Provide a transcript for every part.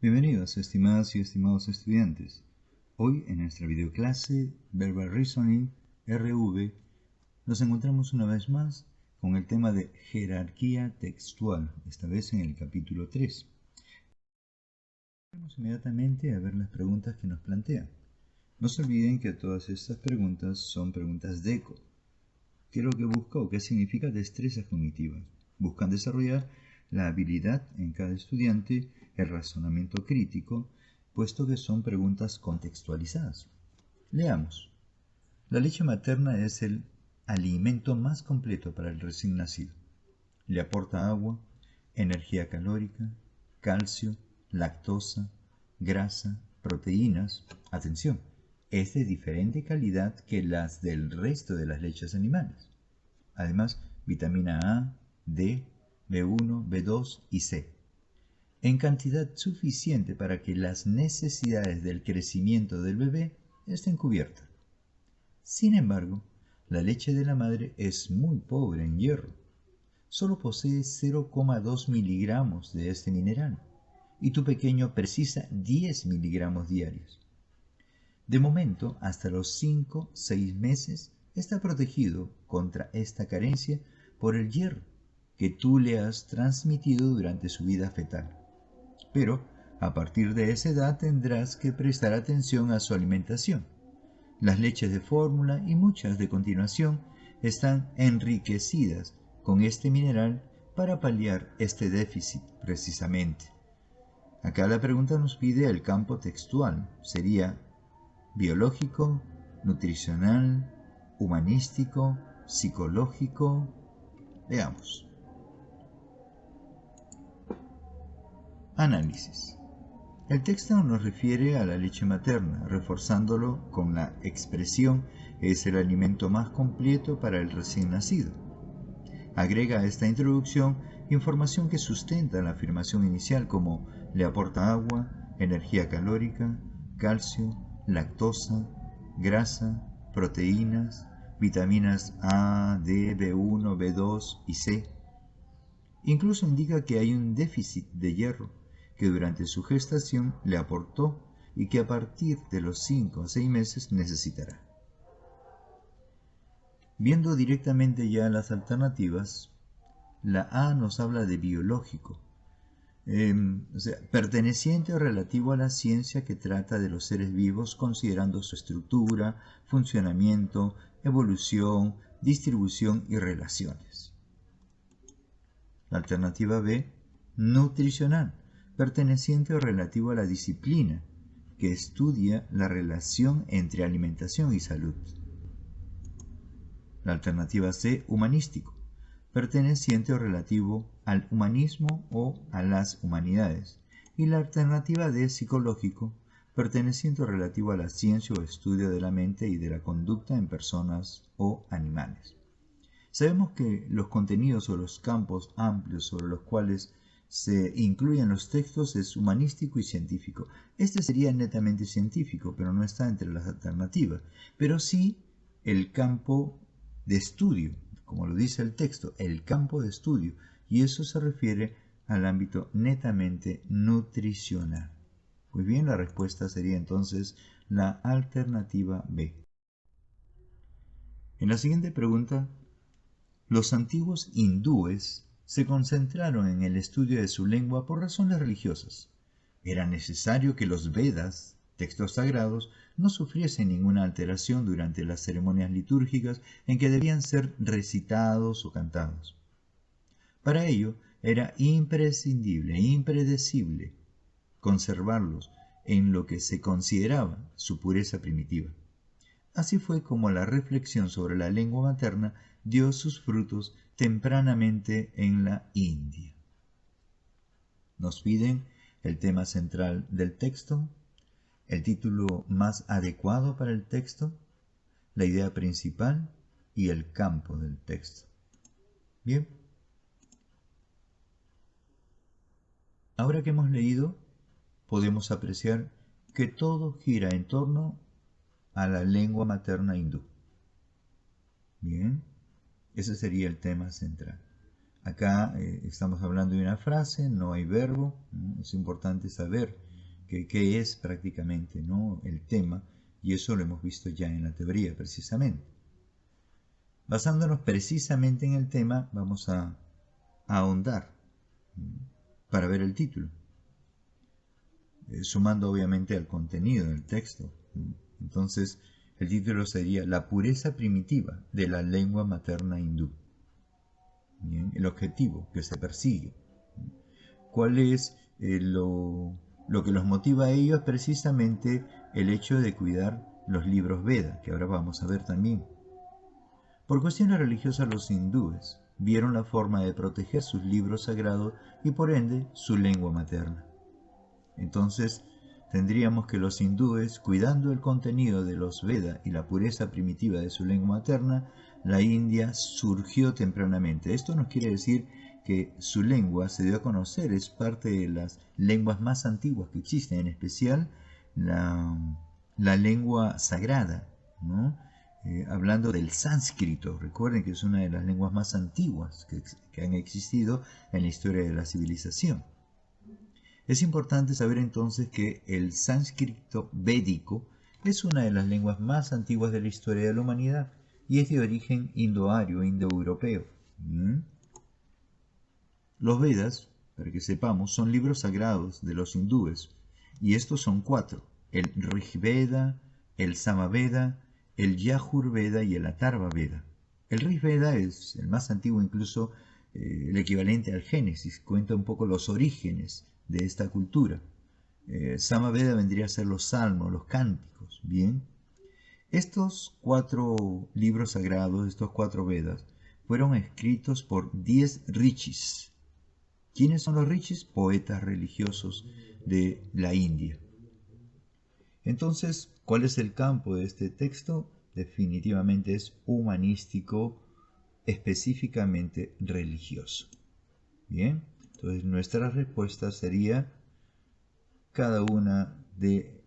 Bienvenidos, estimadas y estimados estudiantes. Hoy en nuestra videoclase Verbal Reasoning RV nos encontramos una vez más con el tema de jerarquía textual, esta vez en el capítulo 3. Vamos inmediatamente a ver las preguntas que nos plantea. No se olviden que todas estas preguntas son preguntas DECO. ¿Qué es lo que busca o qué significa destrezas cognitivas? Buscan desarrollar la habilidad en cada estudiante, el razonamiento crítico, puesto que son preguntas contextualizadas. Leamos. La leche materna es el alimento más completo para el recién nacido. Le aporta agua, energía calórica, calcio, lactosa, grasa, proteínas. Atención, es de diferente calidad que las del resto de las leches animales. Además, vitamina A, D, B1, B2 y C, en cantidad suficiente para que las necesidades del crecimiento del bebé estén cubiertas. Sin embargo, la leche de la madre es muy pobre en hierro. Solo posee 0,2 miligramos de este mineral y tu pequeño precisa 10 miligramos diarios. De momento, hasta los 5-6 meses, está protegido contra esta carencia por el hierro que tú le has transmitido durante su vida fetal. Pero a partir de esa edad tendrás que prestar atención a su alimentación. Las leches de fórmula y muchas de continuación están enriquecidas con este mineral para paliar este déficit precisamente. Acá la pregunta nos pide el campo textual. Sería biológico, nutricional, humanístico, psicológico. Veamos. Análisis. El texto nos refiere a la leche materna, reforzándolo con la expresión es el alimento más completo para el recién nacido. Agrega a esta introducción información que sustenta la afirmación inicial como le aporta agua, energía calórica, calcio, lactosa, grasa, proteínas, vitaminas A, D, B1, B2 y C. Incluso indica que hay un déficit de hierro que durante su gestación le aportó y que a partir de los 5 a 6 meses necesitará. Viendo directamente ya las alternativas, la A nos habla de biológico, perteneciente o relativo a la ciencia que trata de los seres vivos considerando su estructura, funcionamiento, evolución, distribución y relaciones. La alternativa B, nutricional, perteneciente o relativo a la disciplina que estudia la relación entre alimentación y salud. La alternativa C, humanístico, perteneciente o relativo al humanismo o a las humanidades. Y la alternativa D, psicológico, perteneciente o relativo a la ciencia o estudio de la mente y de la conducta en personas o animales. Sabemos que los contenidos o los campos amplios sobre los cuales se incluyen los textos es humanístico y científico. Este sería netamente científico, pero no está entre las alternativas. Pero sí el campo de estudio, como lo dice el texto, el campo de estudio. Y eso se refiere al ámbito netamente nutricional. Pues bien, la respuesta sería entonces la alternativa B. En la siguiente pregunta, los antiguos hindúes se concentraron en el estudio de su lengua por razones religiosas. Era necesario que los Vedas, textos sagrados, no sufriesen ninguna alteración durante las ceremonias litúrgicas en que debían ser recitados o cantados. Para ello era imprescindible e impredecible conservarlos en lo que se consideraba su pureza primitiva. Así fue como la reflexión sobre la lengua materna dio sus frutos tempranamente en la India. Nos piden el tema central del texto, el título más adecuado para el texto, la idea principal y el campo del texto. Bien. Ahora que hemos leído, podemos apreciar que todo gira en torno a la lengua materna hindú. Bien, ese sería el tema central. Acá estamos hablando de una frase, no hay verbo. Es importante saber que es prácticamente, ¿no?, el tema, y eso lo hemos visto ya en la teoría precisamente. Basándonos precisamente en el tema, vamos a ahondar para ver el título, sumando obviamente al contenido del texto. Entonces, el título sería La pureza primitiva de la lengua materna hindú. Bien, el objetivo que se persigue. ¿Cuál es lo que los motiva a ellos? Precisamente el hecho de cuidar los libros Veda, que ahora vamos a ver también. Por cuestiones religiosas, los hindúes vieron la forma de proteger sus libros sagrados y por ende su lengua materna. Entonces, tendríamos que los hindúes, cuidando el contenido de los Veda y la pureza primitiva de su lengua materna, la India surgió tempranamente. Esto nos quiere decir que su lengua se dio a conocer, es parte de las lenguas más antiguas que existen, en especial la lengua sagrada, ¿no? Hablando del sánscrito, recuerden que es una de las lenguas más antiguas que han existido en la historia de la civilización. Es importante saber entonces que el sánscrito védico es una de las lenguas más antiguas de la historia de la humanidad y es de origen indoario, indoeuropeo. Los Vedas, para que sepamos, son libros sagrados de los hindúes y estos son 4: el Rigveda, el Samaveda, el Yajurveda y el Atharvaveda. El Rigveda es el más antiguo, incluso el equivalente al Génesis, cuenta un poco los orígenes de esta cultura. Samaveda vendría a ser los salmos, los cánticos. Bien, estos 4 libros sagrados, estos 4 Vedas, fueron escritos por 10 rishis. ¿Quiénes son los rishis? Poetas religiosos de la India. Entonces, ¿cuál es el campo de este texto? Definitivamente es humanístico, específicamente religioso. Bien, entonces nuestra respuesta sería cada una de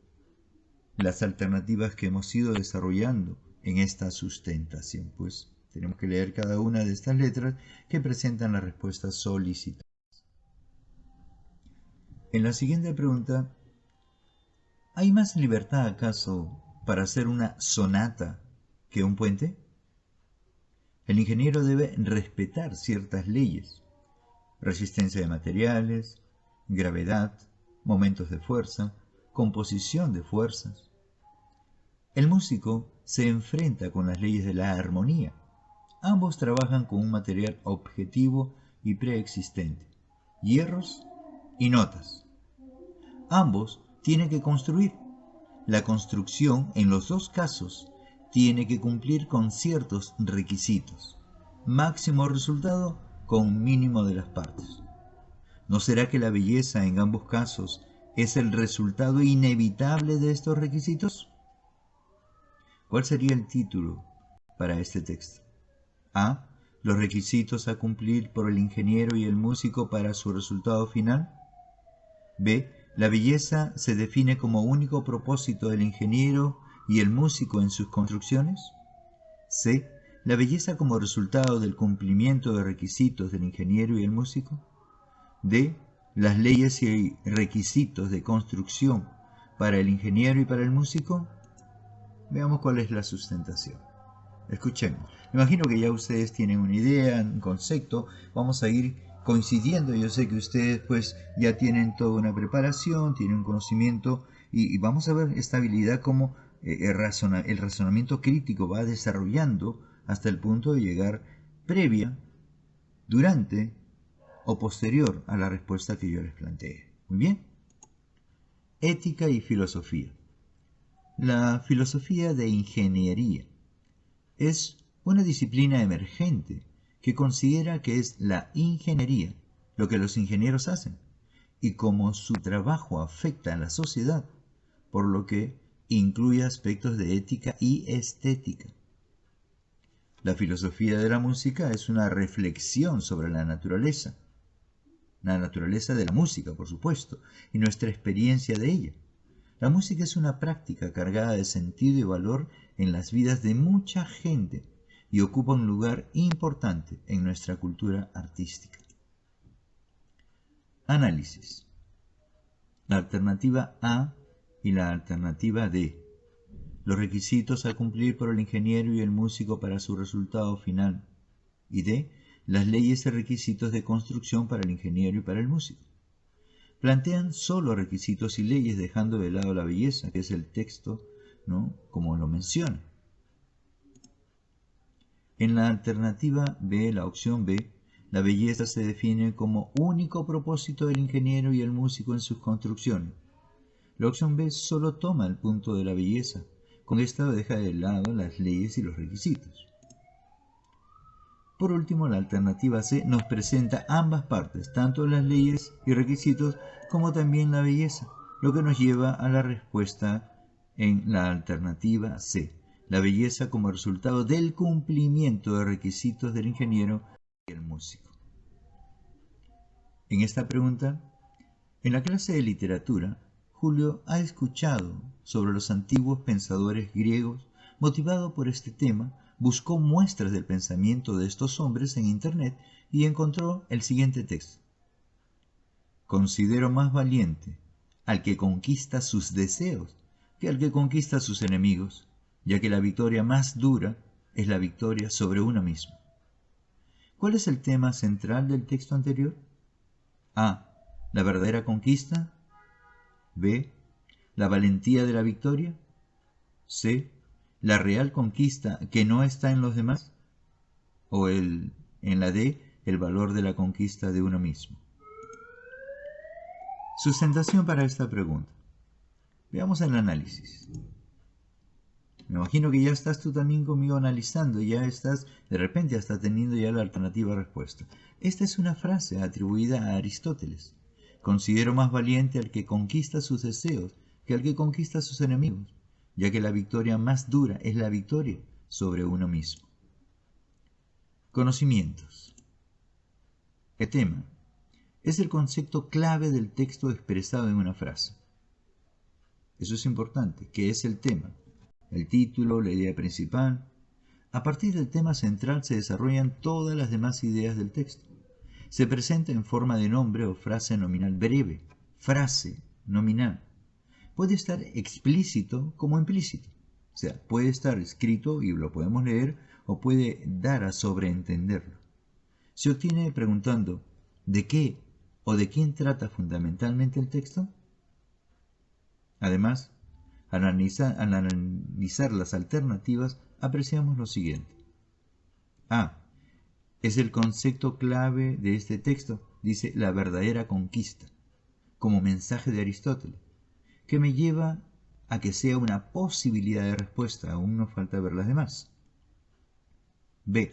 las alternativas que hemos ido desarrollando en esta sustentación. Pues tenemos que leer cada una de estas letras que presentan las respuestas solicitadas. En la siguiente pregunta, ¿hay más libertad acaso para hacer una sonata que un puente? El ingeniero debe respetar ciertas leyes: resistencia de materiales, gravedad, momentos de fuerza, composición de fuerzas. El músico se enfrenta con las leyes de la armonía. Ambos trabajan con un material objetivo y preexistente, hierros y notas. Ambos tienen que construir. La construcción, en los dos casos, tiene que cumplir con ciertos requisitos. Máximo resultado con mínimo de las partes. ¿No será que la belleza en ambos casos es el resultado inevitable de estos requisitos? ¿Cuál sería el título para este texto? A. Los requisitos a cumplir por el ingeniero y el músico para su resultado final. B. La belleza se define como único propósito del ingeniero y el músico en sus construcciones. C. La belleza como resultado del cumplimiento de requisitos del ingeniero y el músico. D. Las leyes y requisitos de construcción para el ingeniero y para el músico. Veamos cuál es la sustentación. Escuchemos. Imagino que ya ustedes tienen una idea, un concepto. Vamos a ir coincidiendo. Yo sé que ustedes pues ya tienen toda una preparación, tienen un conocimiento y vamos a ver esta habilidad como el razonamiento crítico va desarrollando hasta el punto de llegar previa, durante o posterior a la respuesta que yo les planteé. Muy bien. Ética y filosofía. La filosofía de ingeniería es una disciplina emergente que considera que es la ingeniería lo que los ingenieros hacen y cómo su trabajo afecta a la sociedad, por lo que incluye aspectos de ética y estética. La filosofía de la música es una reflexión sobre la naturaleza de la música, por supuesto, y nuestra experiencia de ella. La música es una práctica cargada de sentido y valor en las vidas de mucha gente y ocupa un lugar importante en nuestra cultura artística. Análisis. la alternativa A y la alternativa D. Los requisitos a cumplir por el ingeniero y el músico para su resultado final. Y D. Las leyes y requisitos de construcción para el ingeniero y para el músico. Plantean solo requisitos y leyes, dejando de lado la belleza, que es el texto, ¿no?, como lo menciona. En la alternativa B, la opción B, la belleza se define como único propósito del ingeniero y el músico en sus construcciones. La opción B solo toma el punto de la belleza. Con esta deja de lado las leyes y los requisitos. Por último, la alternativa C nos presenta ambas partes, tanto las leyes y requisitos como también la belleza, lo que nos lleva a la respuesta en la alternativa C, la belleza como resultado del cumplimiento de requisitos del ingeniero y el músico. En esta pregunta, en la clase de literatura, Julio ha escuchado sobre los antiguos pensadores griegos. Motivado por este tema, buscó muestras del pensamiento de estos hombres en Internet y encontró el siguiente texto. Considero más valiente al que conquista sus deseos que al que conquista a sus enemigos, ya que la victoria más dura es la victoria sobre uno mismo. ¿Cuál es el tema central del texto anterior? A. La verdadera conquista. B. La valentía de la victoria. C. La real conquista que no está en los demás. O en la D. El valor de la conquista de uno mismo. Sustentación para esta pregunta. Veamos el análisis. Me imagino que ya estás tú también conmigo analizando, ya estás, de repente hasta teniendo ya la alternativa respuesta. Esta es una frase atribuida a Aristóteles. Considero más valiente al que conquista sus deseos que al que conquista a sus enemigos, ya que la victoria más dura es la victoria sobre uno mismo. Conocimientos. El tema es el concepto clave del texto expresado en una frase. Eso es importante. ¿Qué es el tema? El título, la idea principal. A partir del tema central se desarrollan todas las demás ideas del texto. Se presenta en forma de nombre o frase nominal breve. Frase nominal. Puede estar explícito como implícito. O sea, puede estar escrito y lo podemos leer o puede dar a sobreentenderlo. Se obtiene preguntando ¿de qué o de quién trata fundamentalmente el texto? Además, al analizar las alternativas, apreciamos lo siguiente. A. Es el concepto clave de este texto, dice la verdadera conquista, como mensaje de Aristóteles, que me lleva a que sea una posibilidad de respuesta, aún nos falta ver las demás. B.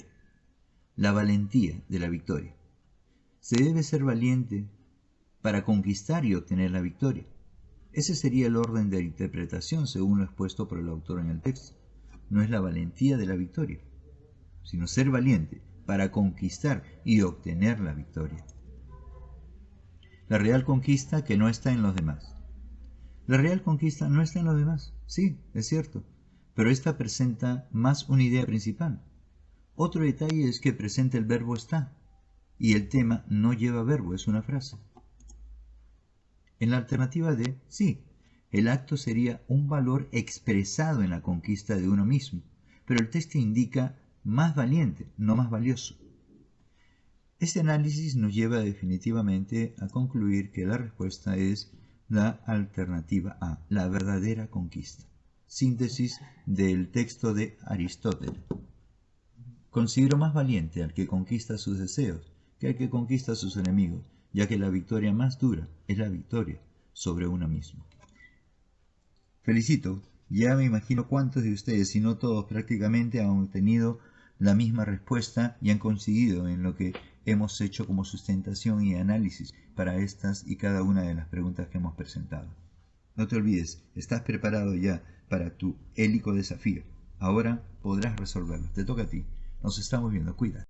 La valentía de la victoria. Se debe ser valiente para conquistar y obtener la victoria. Ese sería el orden de interpretación según lo expuesto por el autor en el texto. No es la valentía de la victoria, sino ser valiente para conquistar y obtener la victoria. La real conquista que no está en los demás. La real conquista no está en los demás, sí, es cierto, pero esta presenta más una idea principal. Otro detalle es que presenta el verbo está, y el tema no lleva verbo, es una frase. En la alternativa D, sí, el acto sería un valor expresado en la conquista de uno mismo, pero el texto indica más valiente, no más valioso. Este análisis nos lleva definitivamente a concluir que la respuesta es la alternativa A, la verdadera conquista. Síntesis del texto de Aristóteles. Considero más valiente al que conquista sus deseos que al que conquista a sus enemigos, ya que la victoria más dura es la victoria sobre uno mismo. Felicito, ya me imagino cuántos de ustedes, si no todos prácticamente, han obtenido la misma respuesta y han conseguido en lo que hemos hecho como sustentación y análisis para estas y cada una de las preguntas que hemos presentado. No te olvides, estás preparado ya para tu hélico desafío. Ahora podrás resolverlo. Te toca a ti. Nos estamos viendo. Cuídate.